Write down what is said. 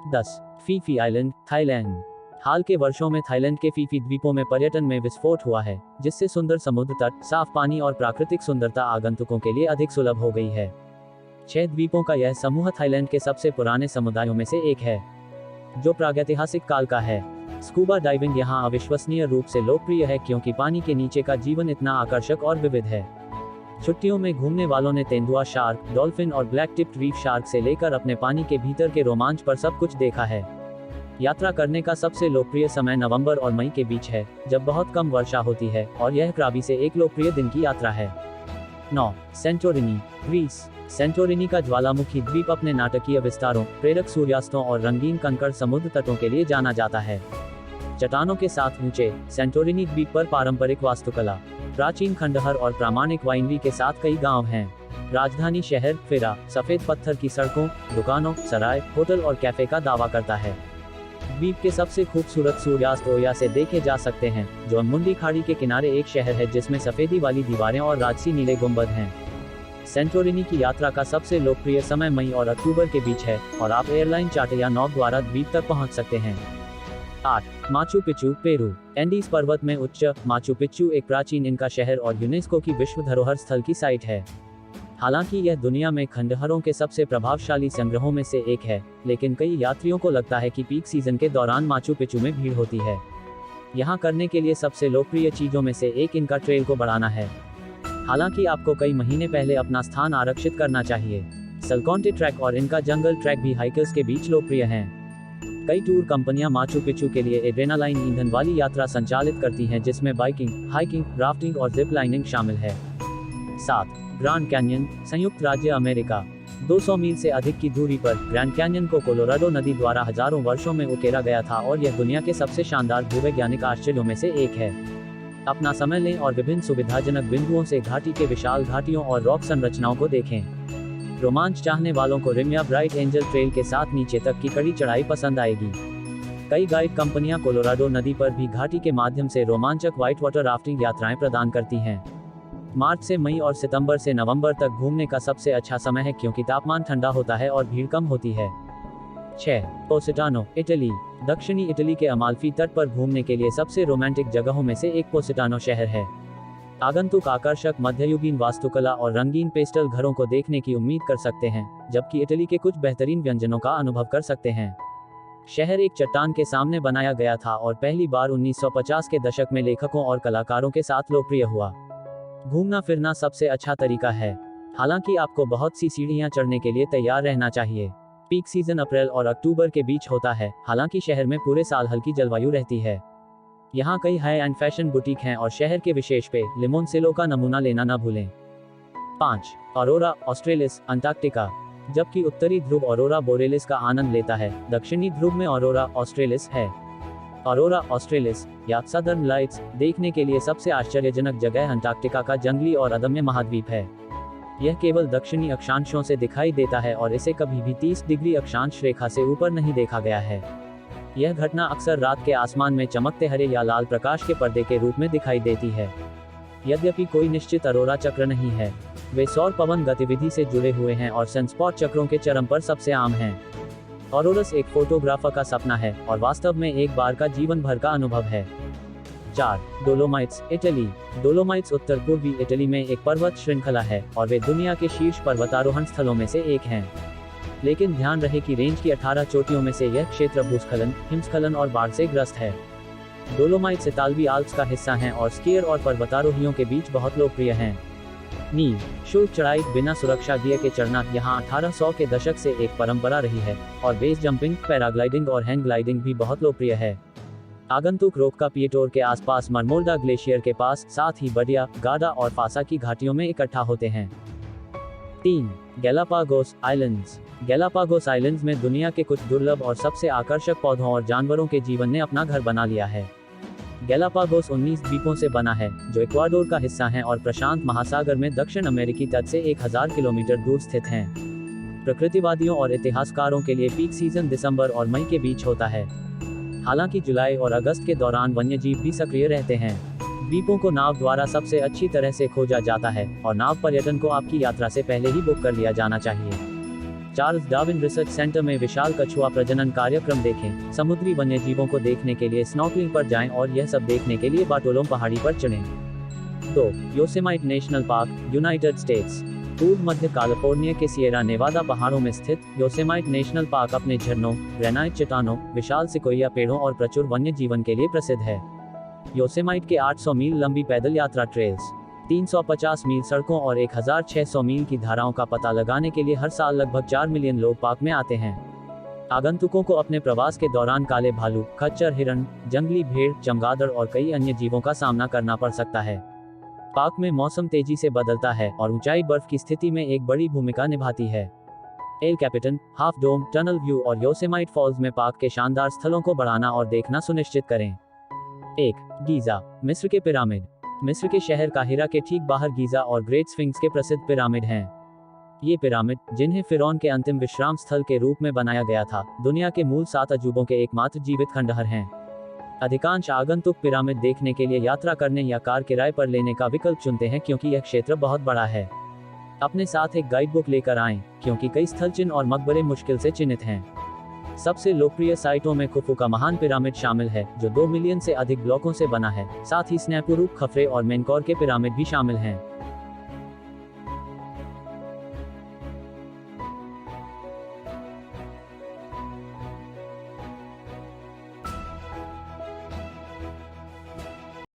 10. Phi Phi island, Thailand. हाल के वर्षों में थाईलैंड के फीफी द्वीपों में पर्यटन में विस्फोट हुआ है, जिससे सुंदर समुद्र तट, साफ पानी और प्राकृतिक सुंदरता आगंतुकों के लिए अधिक सुलभ हो गई है। 6 द्वीपों का यह समूह थाईलैंड के सबसे पुराने समुदायों में से एक है, जो प्रागैतिहासिक काल का है। स्कूबा डाइविंग यहाँ अविश्वसनीय रूप से लोकप्रिय है क्योंकि पानी के नीचे का जीवन इतना आकर्षक और विविध है। छुट्टियों में घूमने वालों ने तेंदुआ शार्क, डॉल्फिन और ब्लैक टिप्ड रीफ शार्क से लेकर अपने पानी के भीतर के रोमांच पर सब कुछ देखा है। यात्रा करने का सबसे लोकप्रिय समय नवंबर और मई के बीच है, जब बहुत कम वर्षा होती है, और यह क्राबी से एक लोकप्रिय दिन की यात्रा है। 9. Santorini, Greece. सेंटोरिनी का ज्वालामुखी द्वीप अपने नाटकीय विस्तारों, प्रेरक सूर्यास्तों और रंगीन कंकड़ समुद्र तटों के लिए जाना जाता है। चट्टानों के साथ ऊंचे, सेंटोरिनी द्वीप पर पारंपरिक वास्तुकला, प्राचीन खंडहर और प्रामाणिक वाइनरी के साथ कई गांव हैं। राजधानी शहर फिरा सफेद पत्थर की सड़कों, दुकानों, सराय, होटल और कैफे का दावा करता है। द्वीप के सबसे खूबसूरत सूर्यास्त ओया से देखे जा सकते हैं, जो मुंडी खाड़ी के किनारे एक शहर है जिसमें सफेदी वाली दीवारें और राजसी नीले गुंबद हैं। सेंटोरिनी की यात्रा का सबसे लोकप्रिय समय मई और अक्टूबर के बीच है, और आप एयरलाइन चार्टर या नौक द्वारा द्वीप तक पहुंच सकते हैं। 8. Machu Picchu, Peru. एंडीज पर्वत में उच्च माचू पिच्चू एक प्राचीन इनका शहर और यूनेस्को की विश्व धरोहर स्थल की साइट है। हालांकि यह दुनिया में खंडहरों के सबसे प्रभावशाली संग्रहों में से एक है, लेकिन कई यात्रियों को लगता है कि पीक सीजन के दौरान माचू पिच्चू में भीड़ होती है। यहाँ करने के लिए सबसे लोकप्रिय चीजों में से एक इनका ट्रेल को बढ़ाना है। हालांकि आपको कई महीने पहले अपना स्थान आरक्षित करना चाहिए। सलकॉन्टे ट्रैक और इनका जंगल ट्रैक भी हाइकर्स के बीच लोकप्रिय हैं। कई टूर कंपनियां माचू पिच्चू के लिए एड्रेनालाइन ईंधन वाली यात्रा संचालित करती हैं, जिसमें बाइकिंग, हाइकिंग, राफ्टिंग और जिप लाइनिंग शामिल है। 7. ग्रैंड कैन्यन, संयुक्त राज्य अमेरिका। 200 मील से अधिक की दूरी पर ग्रैंड कैन्यन को कोलोराडो नदी द्वारा हजारों वर्षों में उकेरा गया था और यह दुनिया के सबसे शानदार भूवैज्ञानिक आश्चर्यों में से एक है। अपना समय लें और विभिन्न सुविधाजनक बिंदुओं से घाटी के विशाल घाटियों और रॉक संरचनाओं को देखें। रोमांच चाहने वालों को रिम या ब्राइट एंजल ट्रेल के साथ नीचे तक की कड़ी चढ़ाई पसंद आएगी। कई गाइड कंपनियां कोलोराडो नदी पर भी घाटी के माध्यम से रोमांचक व्हाइट वाटर राफ्टिंग यात्राएं प्रदान करती हैं। मार्च से मई और सितंबर से नवंबर तक घूमने का सबसे अच्छा समय है क्योंकि तापमान ठंडा होता है और भीड़ कम होती है। 6. Positano, Italy. दक्षिणी इटली के अमाल्फी तट पर घूमने के लिए सबसे रोमांटिक जगहों में से एक पोसिटानो शहर है। आगंतुक आकर्षक मध्ययुगीन वास्तुकला और रंगीन पेस्टल घरों को देखने की उम्मीद कर सकते हैं, जबकि इटली के कुछ बेहतरीन व्यंजनों का अनुभव कर सकते हैं। शहर एक चट्टान के सामने बनाया गया था और पहली बार 1950 के दशक में लेखकों और कलाकारों के साथ लोकप्रिय हुआ। घूमना फिरना सबसे अच्छा तरीका है, हालांकि आपको बहुत सी सीढ़ियां चढ़ने के लिए तैयार रहना चाहिए। पीक सीजन अप्रैल और अक्टूबर के बीच होता है, हालांकि शहर में पूरे साल हल्की जलवायु रहती है। यहाँ कई हाई एंड फैशन बुटीक हैं और शहर के विशेष पे लिमोनसेलो का नमूना लेना न भूलें। 5. Aurora australis, Antarctica. जबकि उत्तरी ध्रुव ऑरोरा बोरेलिस का आनंद लेता है, दक्षिणी ध्रुव में ऑरोरा ऑस्ट्रेलिस है। ऑरोरा ऑस्ट्रेलिस या सदर्न लाइट्स देखने के लिए सबसे आश्चर्यजनक जगह अंटार्कटिका का जंगली और अदम्य महाद्वीप है। यह केवल दक्षिणी अक्षांशों से दिखाई देता है और इसे कभी भी 30 डिग्री अक्षांश रेखा से ऊपर नहीं देखा गया है। यह घटना अक्सर रात के आसमान में चमकते हरे या लाल प्रकाश के पर्दे के रूप में दिखाई देती है। यद्यपि कोई निश्चित अरोरा चक्र नहीं है, वे सौर पवन गतिविधि से जुड़े हुए हैं और सनस्पॉट चक्रों के चरम पर सबसे आम हैं। ऑरोरस एक फोटोग्राफर का सपना है और वास्तव में एक बार का जीवन भर का अनुभव है। 4. Dolomites, Italy. डोलोमाइट्स उत्तर पूर्वी इटली में एक पर्वत श्रृंखला है और वे दुनिया के शीर्ष पर्वतारोहण स्थलों में से एक हैं। लेकिन ध्यान रहे कि रेंज की 18 चोटियों में से यह क्षेत्र भूस्खलन, हिमस्खलन और बाढ़ से ग्रस्त है। डोलोमाइट्स इतालवी आल्प्स का हिस्सा हैं और स्कीयर और पर्वतारोहियों के बीच बहुत लोकप्रिय हैं। नील शुल्क चढ़ाई बिना सुरक्षा गियर के चढ़ना यहाँ 1800 के दशक से एक परंपरा रही है, और बेस जंपिंग, पैराग्लाइडिंग और हैंग ग्लाइडिंग भी बहुत लोकप्रिय है। आगंतुक रोक्का पिएटोर के आसपास मरमोल्डा ग्लेशियर के पास, साथ ही बडिया, गाडा और फासा की घाटियों में इकट्ठा होते हैं। 3. Galapagos islands. गैलापागोस आइलैंड्स में दुनिया के कुछ दुर्लभ और सबसे आकर्षक पौधों और जानवरों के जीवन ने अपना घर बना लिया है। गैलापागोस 19 द्वीपों से बना है, जो इक्वाडोर का हिस्सा हैं और प्रशांत महासागर में दक्षिण अमेरिकी तट से 1000 किलोमीटर दूर स्थित हैं। प्रकृतिवादियों और इतिहासकारों के लिए पीक सीजन दिसंबर और मई के बीच होता है। हालांकि जुलाई और अगस्त के दौरान वन्यजीव भी सक्रिय रहते हैं। द्वीपों को नाव द्वारा सबसे अच्छी तरह से खोजा जाता है और नाव पर्यटन को आपकी यात्रा से पहले ही बुक कर लिया जाना चाहिए। चार्ल्स डार्विन रिसर्च सेंटर में विशाल कछुआ प्रजनन कार्यक्रम देखें। समुद्री वन्य जीवों को देखने के लिए स्नॉर्कलिंग पर जाएं और यह सब देखने के लिए बाटोलोम पहाड़ी पर चढ़ें। 2. Yosemite national park, United states. पूर्व मध्य कैलिफोर्निया के सिएरा नेवादा पहाड़ों में स्थित योसेमाइट नेशनल पार्क अपने झरनों, ग्रेनाइट चट्टानों, विशाल सिकोया पेड़ों और प्रचुर वन्य जीवन के लिए प्रसिद्ध है। योसेमाइट के 800 मील लंबी पैदल यात्रा ट्रेल्स, 350 मील सड़कों और 1600 मील की धाराओं का पता लगाने के लिए हर साल लगभग 4 मिलियन लोग पार्क में आते हैं। आगंतुकों को अपने प्रवास के दौरान काले भालू, खच्चर हिरण, जंगली भेड़, चमगादड़ और कई अन्य जीवों का सामना करना पड़ सकता है। पार्क में मौसम तेजी से बदलता है और ऊंचाई बर्फ की स्थिति में एक बड़ी भूमिका निभाती है। El Capitan, Half Dome, Tunnel View और योसेमाइट फॉल्स में पार्क के शानदार स्थलों को बढ़ाना और देखना सुनिश्चित करें। 1. गीजा, मिस्र के पिरामिड। मिस्र के शहर काहिरा के ठीक बाहर गीजा और ग्रेट स्फिंक्स के प्रसिद्ध पिरामिड हैं। ये पिरामिड, जिन्हें फिरौन के अंतिम विश्राम स्थल के रूप में बनाया गया था, दुनिया के मूल 7 अजूबों के एकमात्र जीवित खंडहर हैं। अधिकांश आगंतुक पिरामिड देखने के लिए यात्रा करने या कार किराए पर लेने का विकल्प चुनते हैं क्योंकि यह क्षेत्र बहुत बड़ा है। अपने साथ एक गाइडबुक लेकर आएं, क्योंकि कई स्थल चिन्ह और मकबरे मुश्किल से चिन्हित हैं। सबसे लोकप्रिय साइटों में खुफू का महान पिरामिड शामिल है, जो 2 मिलियन से अधिक ब्लॉकों से बना है। साथ ही स्नेपुरू, खफरे और मेनकौर के पिरामिड भी शामिल हैं।